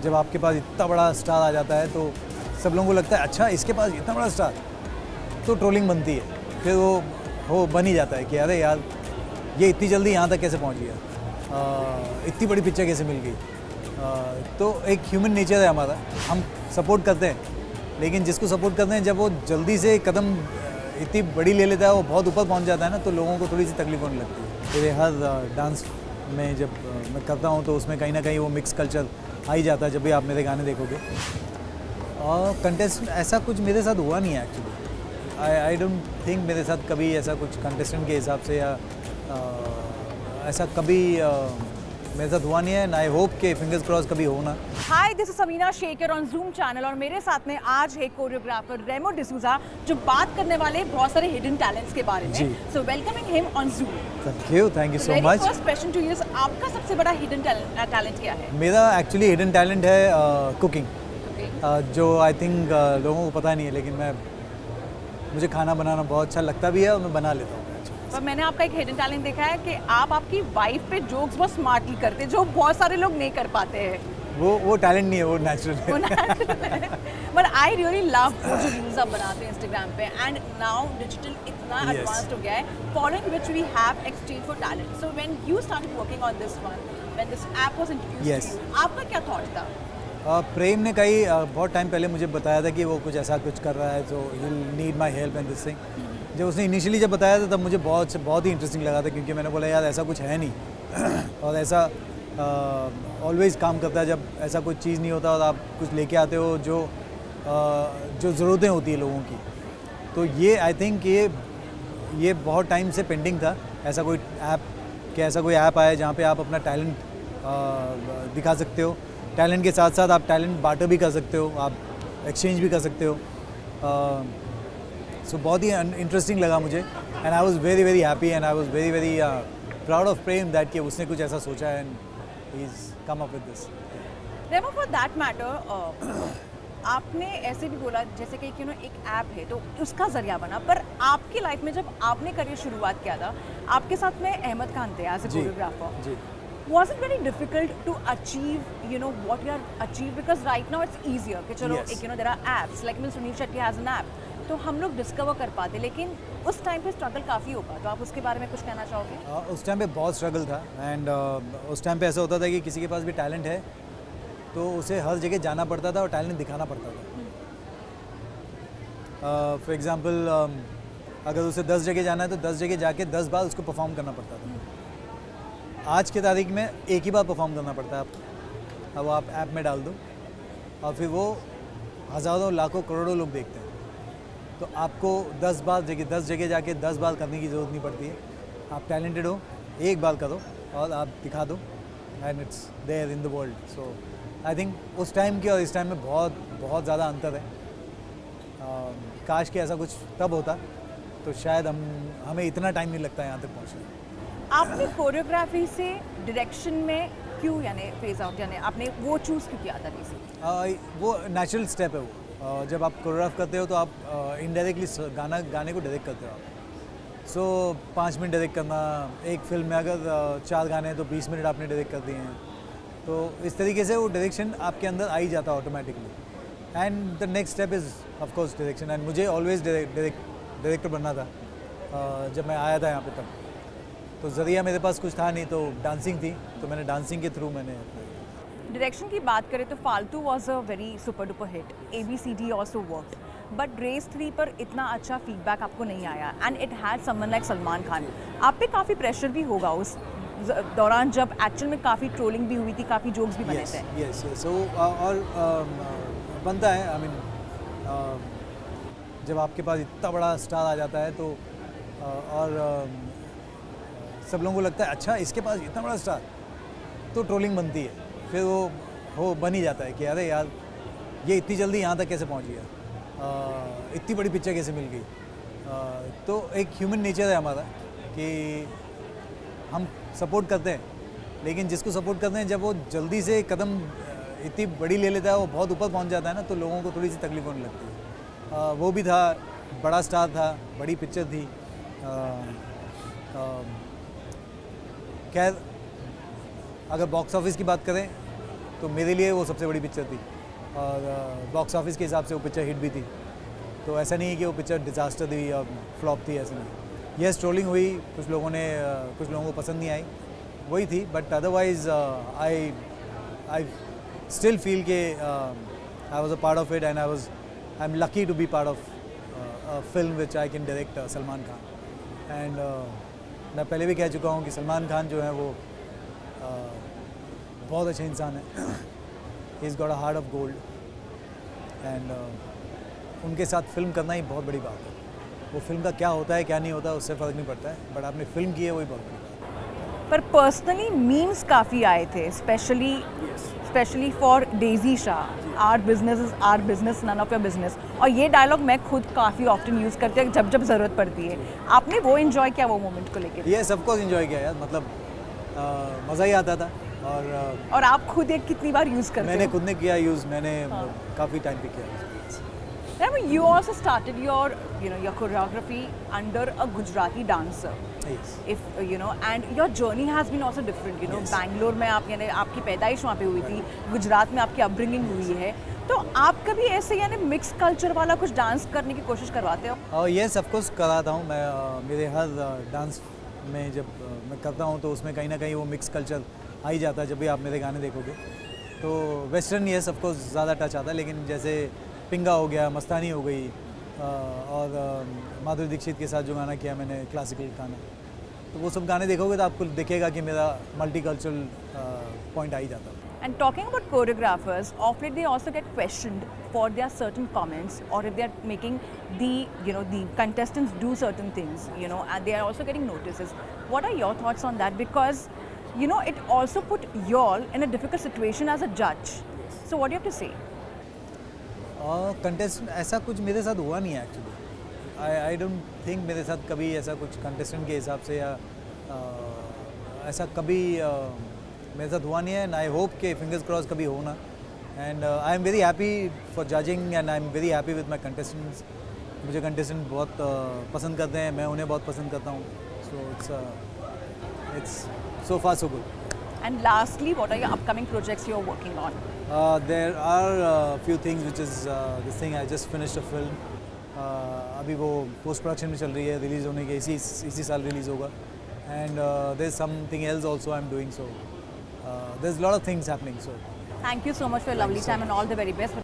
जब आपके पास इतना बड़ा स्टार आ जाता है तो सब लोगों को लगता है अच्छा इसके पास इतना बड़ा स्टार, तो ट्रोलिंग बनती है। फिर वो बन ही जाता है कि अरे यार ये इतनी जल्दी यहाँ तक कैसे पहुँच गया, इतनी बड़ी पिक्चर कैसे मिल गई। तो एक ह्यूमन नेचर है हमारा, हम सपोर्ट करते हैं, लेकिन जिसको सपोर्ट करते हैं जब वो जल्दी से कदम इतनी बड़ी ले लेता है, वो बहुत ऊपर पहुँच जाता है ना, तो लोगों को थोड़ी सी तकलीफ होने लगती है। मेरे हर डांस में जब मैं करता हूँ तो उसमें कहीं ना कहीं वो मिक्स कल्चर आ ही जाता है। जब भी आप मेरे गाने देखोगे, और कंटेस्टेंट ऐसा कुछ मेरे साथ हुआ नहीं है एक्चुअली। आई डोंट थिंक मेरे साथ कभी ऐसा कुछ कंटेस्टेंट के हिसाब से या ऐसा कभी मेरे साथ हुआ नहीं है, ना आई होप के फिंगर्स क्रॉस कभी हो ना। Hi, this is Samina Shekhar on Zoom channel और मेरे साथ में आज है कोरियोग्राफर रेमो डिसूजा, जो बात करने वाले हैं बहुत सारे हिडन टैलेंट्स के बारे में। So welcoming him on Zoom. Thank you so much. First question to you, आपका सबसे बड़ा हिडन टैलेंट क्या है? मेरा एक्चुअली हिडन टैलेंट है कुकिंग, जो आई थिंक लोगों को पता नहीं है, लेकिन मुझे खाना बनाना बहुत अच्छा लगता भी है और मैं बना लेता हूँ। पर मैंने आपका एक हिडन टैलेंट देखा है कि आप आपकी वाइफ पे जोक्स बहुत स्मार्टली करते हैं, जो बहुत सारे लोग नहीं कर पाते हैं। वो टैलेंट नहीं है, वो नेचुरल है। बट आई रियली लव वो जो रील्स आप बनाते हैं इंस्टाग्राम पे, एंड नाउ डिजिटल इतना एडवांस्ड हो गया है, following which we have exchange for talent. So when you started working on this one, when this app was introduced to you, आपका क्या थॉट था? प्रेम ने कई बहुत टाइम पहले मुझे बताया था कि वो कुछ ऐसा कुछ कर रहा है, तो he need my help and this thing. जब उसने इनिशियली जब बताया था तब मुझे बहुत ही इंटरेस्टिंग लगा था, क्योंकि मैंने बोला यार ऐसा कुछ है नहीं और ऐसा ऑलवेज़ काम करता है जब ऐसा कोई चीज़ नहीं होता और आप कुछ लेके आते हो जो ज़रूरतें होती है लोगों की। तो ये आई थिंक ये बहुत टाइम से पेंडिंग था, ऐसा कोई ऐप आया जहाँ पे आप अपना टैलेंट दिखा सकते हो। टैलेंट के साथ साथ आप टैलेंट बार्टर भी कर सकते हो, आप एक्सचेंज भी कर सकते हो। सो बहुत ही इंटरेस्टिंग लगा मुझे, and I was very very happy and I was very very proud of Prem that कि उसने कुछ ऐसा सोचा है and he is come up with this. Remo, for that matter, आपने ऐसे भी बोला जैसे कि एक ऐप है तो उसका जरिया बना, पर आपकी लाइफ में जब आपने करियर शुरुआत किया था, आपके साथ में अहमद खान थे as a choreographer. Was it very difficult to achieve, what you are achieve? Because right now it's easier कि चलो there are apps like Sunil Shetty has an app, तो हम लोग डिस्कवर कर पाते, लेकिन उस टाइम पे स्ट्रगल काफ़ी होगा, तो आप उसके बारे में कुछ कहना चाहोगे? उस टाइम पे बहुत स्ट्रगल था, एंड उस टाइम पे ऐसा होता था कि किसी के पास भी टैलेंट है तो उसे हर जगह जाना पड़ता था और टैलेंट दिखाना पड़ता था। फॉर एग्जांपल अगर उसे 10 जगह जाना है तो 10 जगह जाके 10 बार उसको परफॉर्म करना पड़ता था। आज के तारीख में एक ही बार परफॉर्म करना पड़ता है। अब आप ऐप में डाल दो और फिर वो हज़ारों लाखों करोड़ों लोग देखते हैं, तो आपको 10 जगह जाके 10 बार करने की ज़रूरत नहीं पड़ती है। आप टैलेंटेड हो, एक बार करो और आप दिखा दो, and it's there in the world. So I think उस टाइम की और इस टाइम में बहुत ज़्यादा अंतर है। काश कि ऐसा कुछ तब होता तो शायद हमें इतना टाइम नहीं लगता यहाँ तक पहुँचने। आपने कोरियोग्राफी से डायरेक्शन में क्यों फेज आउट, आपने वो चूज़ क्यों किया था? वो नेचुरल स्टेप है। वो जब आप कोरियोग्राफ करते हो तो आप इनडायरेक्टली गाने को डायरेक्ट करते हो आप। सो 5 मिनट डायरेक्ट करना, एक फिल्म में अगर 4 गाने हैं तो 20 मिनट आपने डायरेक्ट कर दिए हैं, तो इस तरीके से वो डायरेक्शन आपके अंदर आ ही जाता है automatically. And the next step is of course direction, and मुझे ऑलवेज डायरेक्टर बनना था। जब मैं आया था यहाँ पे तब तो ज़रिया मेरे पास कुछ था नहीं, तो डांसिंग थी, तो मैंने डांसिंग के थ्रू मैंने। डायरेक्शन की बात करें तो Faltu was a very super duper hit, ABCD also work, but race 3 पर इतना अच्छा फीडबैक आपको नहीं आया, and it had someone like Salman Khan. आप पे काफ़ी प्रेशर भी होगा उस दौरान जब एक्चुअल में काफ़ी ट्रोलिंग भी हुई थी, काफ़ी जोक्स भी बने थे। यस सो और बनता है, आई मीन जब आपके पास इतना बड़ा स्टार आ जाता है तो और सब लोगों को लगता है अच्छा इसके पास इतना बड़ा स्टार, तो ट्रोलिंग बनती है। फिर वो बन ही जाता है कि अरे यार ये इतनी जल्दी यहाँ तक कैसे पहुँच गया, इतनी बड़ी पिक्चर कैसे मिल गई। तो एक ह्यूमन नेचर है हमारा कि हम सपोर्ट करते हैं, लेकिन जिसको सपोर्ट करते हैं जब वो जल्दी से कदम इतनी बड़ी ले लेता है, वो बहुत ऊपर पहुँच जाता है ना, तो लोगों को थोड़ी सी तकलीफ होने लगती है। वो भी था, बड़ा स्टार था, बड़ी पिक्चर थी। खैर अगर बॉक्स ऑफिस की बात करें तो मेरे लिए वो सबसे बड़ी पिक्चर थी और बॉक्स ऑफिस के हिसाब से वो पिक्चर हिट भी थी। तो ऐसा नहीं है कि वो पिक्चर डिज़ास्टर थी या फ्लॉप थी, ऐसा नहीं। यस, ट्रोलिंग हुई, कुछ लोगों को पसंद नहीं आई, वही थी, but otherwise I still feel के I was a part of it and I am lucky to be part of a film which I can direct Salman Khan. And मैं पहले भी कह चुका हूँ कि सलमान खान जो है वो बहुत अच्छे इंसान है। He is got a heart of gold and उनके साथ फिल्म करना ही बहुत बड़ी बात है। वो फिल्म का क्या होता है क्या नहीं होता उससे फ़र्क नहीं पड़ता है, बट आपने फिल्म की है वही बहुत बड़ी बात है। पर पर्सनली मीम्स काफ़ी आए थे, specially for Daisy Shah, our business is our business, none of your business. और ये डायलॉग मैं खुद काफ़ी ऑफ्टन यूज़ करती हूँ जब जब ज़रूरत पड़ती है। आपने वो इन्जॉय किया वो मोमेंट को लेकर? ये सबको इन्जॉय किया यार, मतलब मज़ा ही आता था। और आप खुद एक कितनी बार यूज़ करते मैंने हो? खुद ने किया यूज़, मैंने काफ़ी टाइम पे किया। I mean, you also started your choreography under a Gujarati dancer. Yes. And your journey has been also different. Yes. Bangalore में आपकी पैदाइश वहाँ पे हुई थी, गुजरात में आपकी अपब्रिंगिंग हुई है, तो आप कभी ऐसे मिक्स कल्चर वाला कुछ डांस करने की कोशिश करवाते हो? येस, ऑफ कोर्स कराता हूँ मैं। मेरे हर डांस में जब मैं करता हूँ तो उसमें कहीं ना कहीं वो मिक्स कल्चर आ ही जाता है। जब भी आप मेरे गाने देखोगे तो वेस्टर्न येस ऑफ कोर्स ज़्यादा टच आता है, लेकिन जैसे पिंगा हो गया, मस्तानी हो गई, और माधुरी दीक्षित के साथ जो गाना किया मैंने क्लासिकल गाना, तो वो सब गाने देखोगे तो आपको दिखेगा कि मेरा मल्टी कल्चरल पॉइंट आ ही जाता है। And talking about choreographers, of late they also get questioned for their certain comments, or if they are making the contestants do certain things, and they are also getting notices. What are your thoughts on that? Because it also put you all in a difficult situation as a judge. So what do you have to say? Contestant ऐसा कुछ मेरे साथ हुआ नहीं है actually. I don't think मेरे साथ कभी ऐसा कुछ कंटेस्टेंट के हिसाब से या ऐसा कभी मेरे साथ हुआ नहीं है, एंड आई होप कि फिंगर्स क्रॉस कभी हो ना। And I am very happy for judging and I am very happy with my contestants. मुझे कंटेस्टेंट बहुत पसंद करते हैं, मैं उन्हें बहुत पसंद करता हूँ। So it's so far so good. And lastly, what are your upcoming projects you are working on? There are few things which is this thing I just finished a film. अभी वो पोस्ट प्रोडक्शन में चल रही है, release होने के इसी साल रिलीज़ होगा। And there's something else also I'm doing, so there's a lot of things happening. So thank you so much for your lovely time and all the very best.